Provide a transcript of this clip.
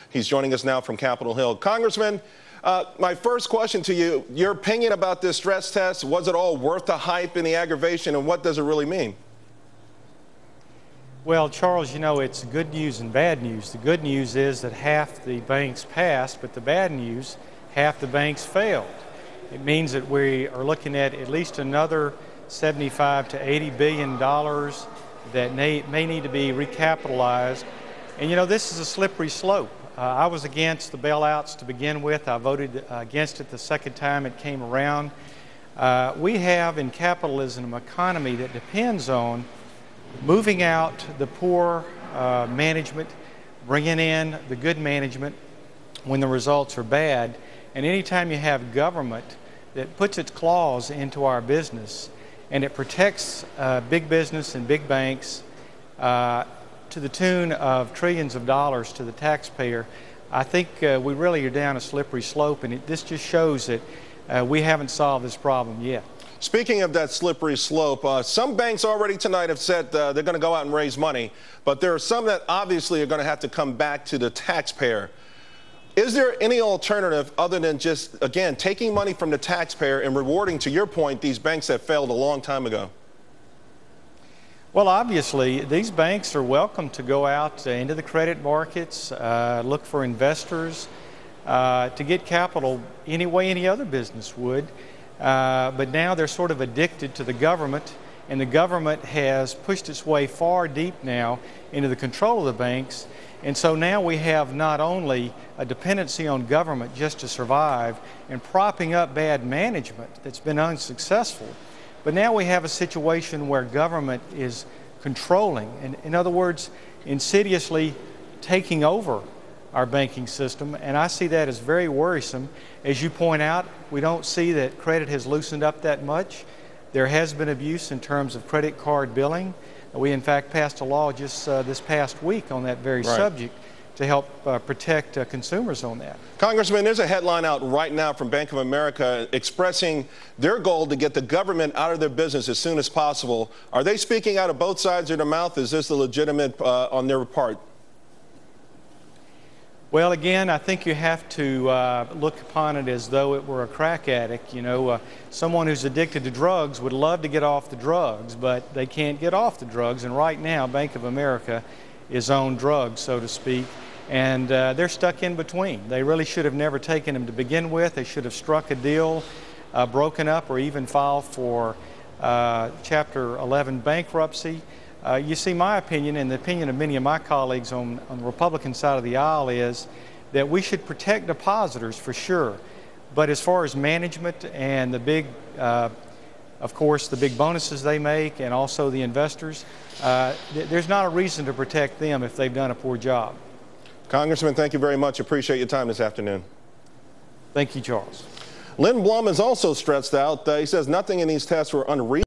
He's joining us now from Capitol Hill. Congressman, my first question to you, your opinion about this stress test, was it all worth the hype and the aggravation, and what does it really mean? Well, Charles, you know, it's good news and bad news. The good news is that half the banks passed, but the bad news, half the banks failed. It means that we are looking at least another $75 to $80 billion that may need to be recapitalized. And you know, this is a slippery slope. I was against the bailouts to begin with. I voted against it the second time it came around. We have in capitalism an economy that depends on moving out the poor management, bringing in the good management when the results are bad. And anytime you have government that puts its claws into our business and it protects big business and big banks to the tune of trillions of dollars to the taxpayer, I think we really are down a slippery slope, and this just shows that we haven't solved this problem yet. Speaking of that slippery slope, some banks already tonight have said they're going to go out and raise money, but there are some that obviously are going to have to come back to the taxpayer. Is there any alternative other than just, again, taking money from the taxpayer and rewarding, to your point, these banks that failed a long time ago? Well, obviously, these banks are welcome to go out into the credit markets, look for investors to get capital any way any other business would. But now they're sort of addicted to the government, and the government has pushed its way far deep now into the control of the banks. And so now we have not only a dependency on government just to survive and propping up bad management that's been unsuccessful, but now we have a situation where government is controlling, and in other words, insidiously taking over our banking system, and I see that as very worrisome. As you point out, we don't see that credit has loosened up that much. There has been abuse in terms of credit card billing. We in fact passed a law just this past week on that very subject to help protect consumers on that. Congressman, there's a headline out right now from Bank of America expressing their goal to get the government out of their business as soon as possible. Are they speaking out of both sides of their mouth? Is this a legitimate on their part? Well, again, I think you have to look upon it as though it were a crack addict. You know, someone who's addicted to drugs would love to get off the drugs, but they can't get off the drugs. And right now, Bank of America is on drugs, so to speak, and they're stuck in between. They really should have never taken them to begin with. They should have struck a deal, broken up, or even filed for Chapter 11 bankruptcy. You see, my opinion and the opinion of many of my colleagues on the Republican side of the aisle is that we should protect depositors for sure. But as far as management and the big, of course, the big bonuses they make and also the investors, there's not a reason to protect them if they've done a poor job. Congressman, thank you very much. Appreciate your time this afternoon. Thank you, Charles. Lynn Blum is also stressed out. He says nothing in these tests were unreasonable.